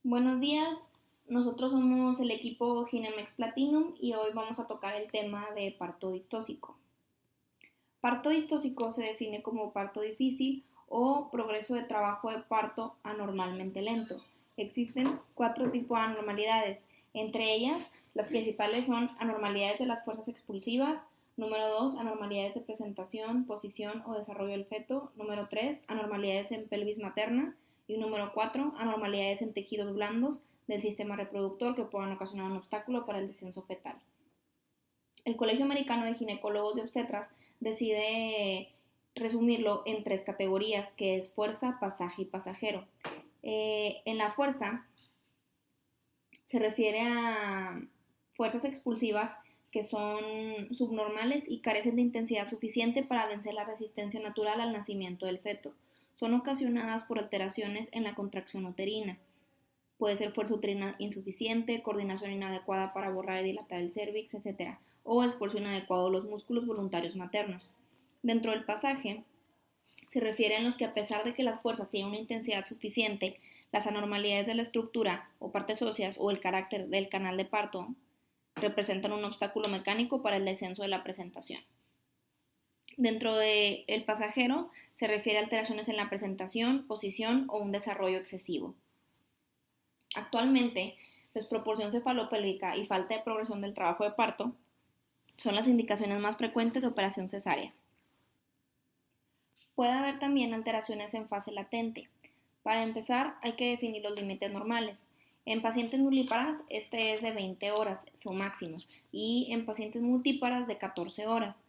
Buenos días, nosotros somos el equipo Ginemex Platinum y hoy vamos a tocar el tema de parto distóxico. Parto distóxico se define como parto difícil o progreso de trabajo de parto anormalmente lento. Existen 4 tipos de anormalidades, entre ellas las principales son anormalidades de las fuerzas expulsivas, número 2, anormalidades de presentación, posición o desarrollo del feto, número 3, anormalidades en pelvis materna y número 4, anormalidades en tejidos blandos del sistema reproductor que puedan ocasionar un obstáculo para el descenso fetal. El Colegio Americano de Ginecólogos y Obstetras decide resumirlo en 3 categorías, que es fuerza, pasaje y pasajero. En la fuerza se refiere a fuerzas expulsivas que son subnormales y carecen de intensidad suficiente para vencer la resistencia natural al nacimiento del feto. Son ocasionadas por alteraciones en la contracción uterina. Puede ser fuerza uterina insuficiente, coordinación inadecuada para borrar y dilatar el cérvix, etc. O esfuerzo inadecuado de los músculos voluntarios maternos. Dentro del pasaje, se refiere a los que a pesar de que las fuerzas tienen una intensidad suficiente, las anormalidades de la estructura o partes óseas o el carácter del canal de parto representan un obstáculo mecánico para el descenso de la presentación. Dentro del pasajero se refiere a alteraciones en la presentación, posición o un desarrollo excesivo. Actualmente, desproporción cefalopélvica y falta de progresión del trabajo de parto son las indicaciones más frecuentes de operación cesárea. Puede haber también alteraciones en fase latente. Para empezar, hay que definir los límites normales. En pacientes nulíparas, este es de 20 horas, su máximo, y en pacientes multíparas de 14 horas.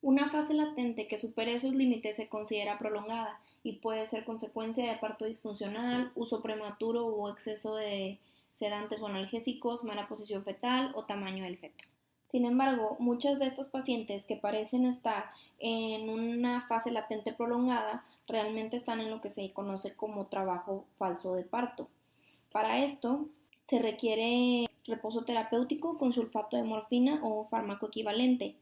Una fase latente que supere esos límites se considera prolongada y puede ser consecuencia de parto disfuncional, uso prematuro o exceso de sedantes o analgésicos, mala posición fetal o tamaño del feto. Sin embargo, muchas de estas pacientes que parecen estar en una fase latente prolongada realmente están en lo que se conoce como trabajo falso de parto. Para esto se requiere reposo terapéutico con sulfato de morfina o un fármaco equivalente.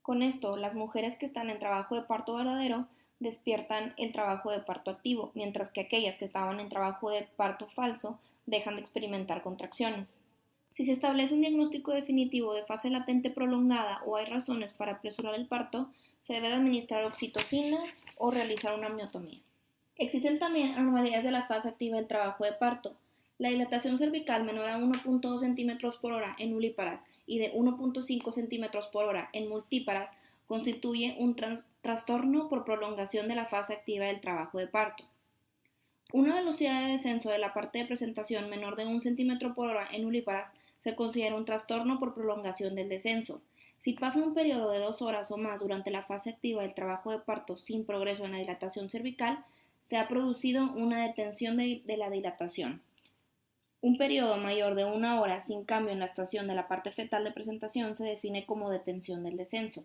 Con esto, las mujeres que están en trabajo de parto verdadero despiertan el trabajo de parto activo, mientras que aquellas que estaban en trabajo de parto falso dejan de experimentar contracciones. Si se establece un diagnóstico definitivo de fase latente prolongada o hay razones para apresurar el parto, se debe administrar oxitocina o realizar una amniotomía. Existen también anormalidades de la fase activa del trabajo de parto. La dilatación cervical menor a 1.2 centímetros por hora en nulíparas y de 1.5 centímetros por hora en multíparas constituye un trastorno por prolongación de la fase activa del trabajo de parto. Una velocidad de descenso de la parte de presentación menor de 1 centímetro por hora en nulíparas se considera un trastorno por prolongación del descenso. Si pasa un periodo de 2 horas o más durante la fase activa del trabajo de parto sin progreso en la dilatación cervical, se ha producido una detención de la dilatación. Un periodo mayor de 1 hora sin cambio en la estación de la parte fetal de presentación se define como detención del descenso.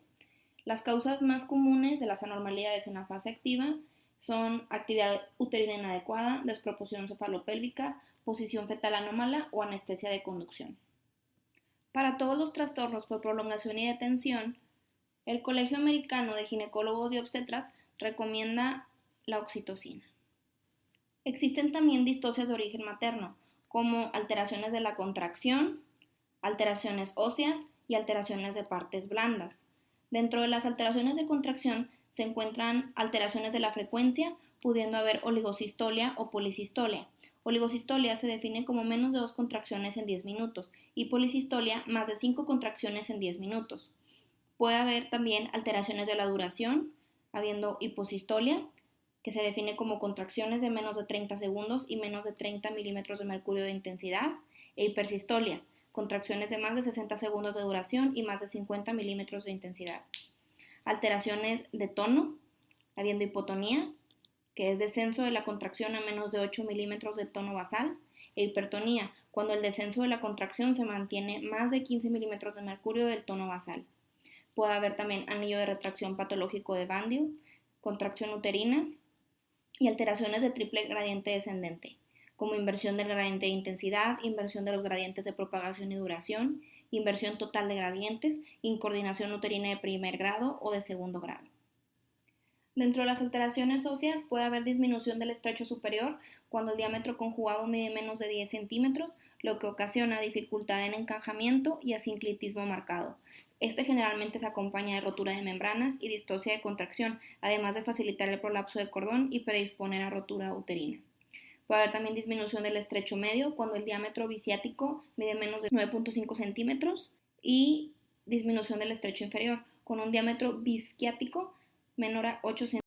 Las causas más comunes de las anormalidades en la fase activa son actividad uterina inadecuada, desproporción cefalopélvica, posición fetal anómala o anestesia de conducción. Para todos los trastornos por prolongación y detención, el Colegio Americano de Ginecólogos y Obstetras recomienda la oxitocina. Existen también distocias de origen materno, como alteraciones de la contracción, alteraciones óseas y alteraciones de partes blandas. Dentro de las alteraciones de contracción se encuentran alteraciones de la frecuencia, pudiendo haber oligosistolia o policistolia. Oligosistolia se define como menos de 2 contracciones en 10 minutos y policistolia más de 5 contracciones en 10 minutos. Puede haber también alteraciones de la duración, habiendo hiposistolia, que se define como contracciones de menos de 30 segundos y menos de 30 milímetros de mercurio de intensidad, e hipersistolia, contracciones de más de 60 segundos de duración y más de 50 milímetros de intensidad. Alteraciones de tono, habiendo hipotonía, que es descenso de la contracción a menos de 8 milímetros de tono basal, e hipertonía, cuando el descenso de la contracción se mantiene más de 15 milímetros de mercurio del tono basal. Puede haber también anillo de retracción patológico de Van Dille, contracción uterina y alteraciones de triple gradiente descendente, como inversión del gradiente de intensidad, inversión de los gradientes de propagación y duración, inversión total de gradientes, incoordinación uterina de primer grado o de segundo grado. Dentro de las alteraciones óseas puede haber disminución del estrecho superior cuando el diámetro conjugado mide menos de 10 centímetros, lo que ocasiona dificultad en encajamiento y asinclitismo marcado. Este generalmente se acompaña de rotura de membranas y distosia de contracción, además de facilitar el prolapso de cordón y predisponer a rotura uterina. Puede haber también disminución del estrecho medio cuando el diámetro bisiático mide menos de 9.5 centímetros y disminución del estrecho inferior con un diámetro bisquiático menor a 8 centímetros.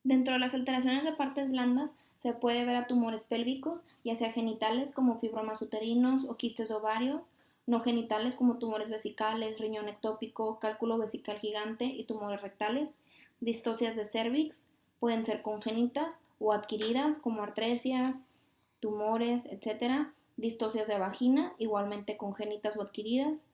Dentro de las alteraciones de partes blandas se puede ver a tumores pélvicos, ya sea genitales como fibromas uterinos o quistes de ovario, no genitales como tumores vesicales, riñón ectópico, cálculo vesical gigante y tumores rectales, distocias de cervix, pueden ser congénitas o adquiridas como artresias, tumores, etc. Distocias de vagina, igualmente congénitas o adquiridas,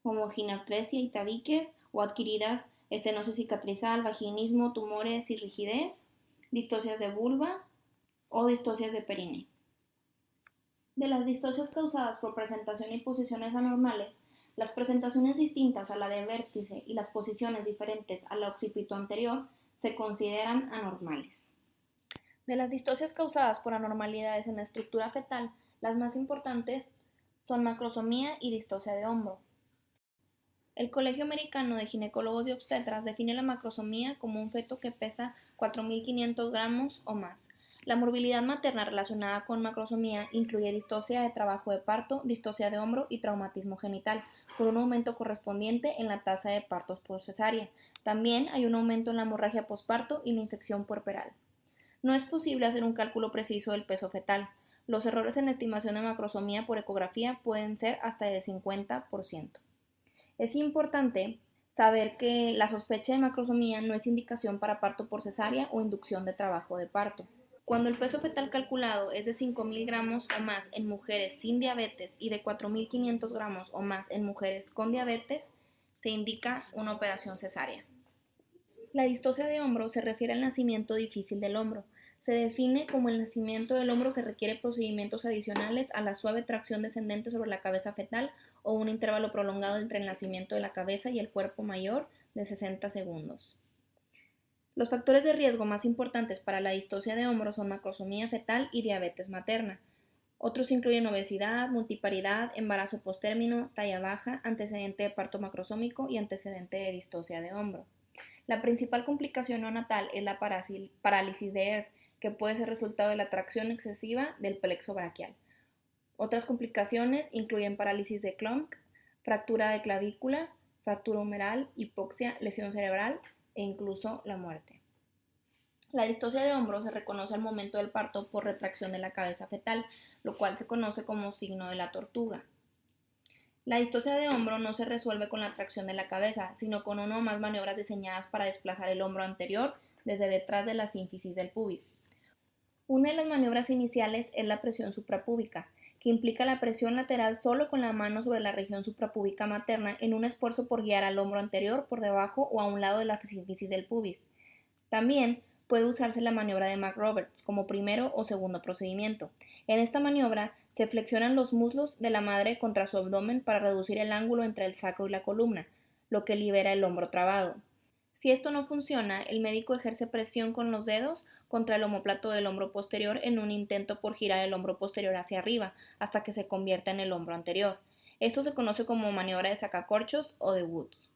como ginartresia y tabiques, o adquiridas estenosis cicatrizal, vaginismo, tumores y rigidez, distocias de vulva o distocias de perine. De las distocias causadas por presentación y posiciones anormales, las presentaciones distintas a la de vértice y las posiciones diferentes a la occipito anterior se consideran anormales. De las distocias causadas por anormalidades en la estructura fetal, las más importantes son macrosomía y distocia de hombro. El Colegio Americano de Ginecólogos y Obstetras define la macrosomía como un feto que pesa 4.500 gramos o más. La morbilidad materna relacionada con macrosomía incluye distocia de trabajo de parto, distocia de hombro y traumatismo genital, con un aumento correspondiente en la tasa de partos por cesárea. También hay un aumento en la hemorragia posparto y la infección puerperal. No es posible hacer un cálculo preciso del peso fetal. Los errores en la estimación de macrosomía por ecografía pueden ser hasta del 50%. Es importante saber que la sospecha de macrosomía no es indicación para parto por cesárea o inducción de trabajo de parto. Cuando el peso fetal calculado es de 5.000 gramos o más en mujeres sin diabetes y de 4.500 gramos o más en mujeres con diabetes, se indica una operación cesárea. La distocia de hombro se refiere al nacimiento difícil del hombro. Se define como el nacimiento del hombro que requiere procedimientos adicionales a la suave tracción descendente sobre la cabeza fetal o un intervalo prolongado entre el nacimiento de la cabeza y el cuerpo mayor de 60 segundos. Los factores de riesgo más importantes para la distocia de hombro son macrosomía fetal y diabetes materna. Otros incluyen obesidad, multiparidad, embarazo postérmino, talla baja, antecedente de parto macrosómico y antecedente de distocia de hombro. La principal complicación neonatal es la parálisis de Ehrlich, que puede ser resultado de la tracción excesiva del plexo braquial. Otras complicaciones incluyen parálisis de Klump, fractura de clavícula, fractura humeral, hipoxia, lesión cerebral e incluso la muerte. La distocia de hombro se reconoce al momento del parto por retracción de la cabeza fetal, lo cual se conoce como signo de la tortuga. La distocia de hombro no se resuelve con la tracción de la cabeza, sino con una o más maniobras diseñadas para desplazar el hombro anterior desde detrás de la sínfisis del pubis. Una de las maniobras iniciales es la presión suprapúbica, que implica la presión lateral solo con la mano sobre la región suprapúbica materna en un esfuerzo por guiar al hombro anterior por debajo o a un lado de la sínfisis del pubis. También puede usarse la maniobra de McRoberts como primero o segundo procedimiento. En esta maniobra se flexionan los muslos de la madre contra su abdomen para reducir el ángulo entre el sacro y la columna, lo que libera el hombro trabado. Si esto no funciona, el médico ejerce presión con los dedos contra el omóplato del hombro posterior en un intento por girar el hombro posterior hacia arriba hasta que se convierta en el hombro anterior. Esto se conoce como maniobra de sacacorchos o de Woods.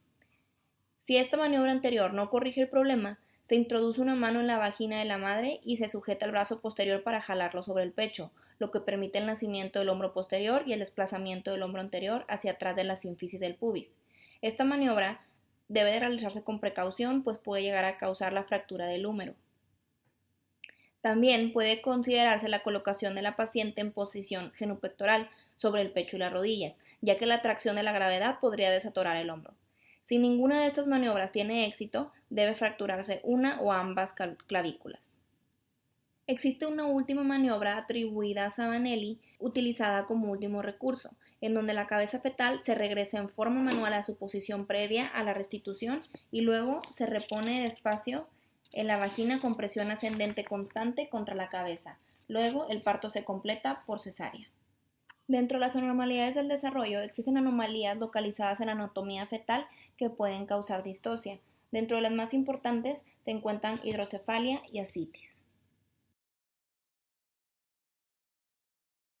Si esta maniobra anterior no corrige el problema, se introduce una mano en la vagina de la madre y se sujeta el brazo posterior para jalarlo sobre el pecho, lo que permite el nacimiento del hombro posterior y el desplazamiento del hombro anterior hacia atrás de la sínfisis del pubis. Esta maniobra debe de realizarse con precaución, pues puede llegar a causar la fractura del húmero. También puede considerarse la colocación de la paciente en posición genupectoral sobre el pecho y las rodillas, ya que la tracción de la gravedad podría desatorar el hombro. Si ninguna de estas maniobras tiene éxito, debe fracturarse una o ambas clavículas. Existe una última maniobra atribuida a Savanelli, utilizada como último recurso, en donde la cabeza fetal se regresa en forma manual a su posición previa a la restitución y luego se repone despacio en la vagina con presión ascendente constante contra la cabeza. Luego el parto se completa por cesárea. Dentro de las anormalidades del desarrollo existen anomalías localizadas en la anatomía fetal que pueden causar distocia. Dentro de las más importantes se encuentran hidrocefalia y ascitis.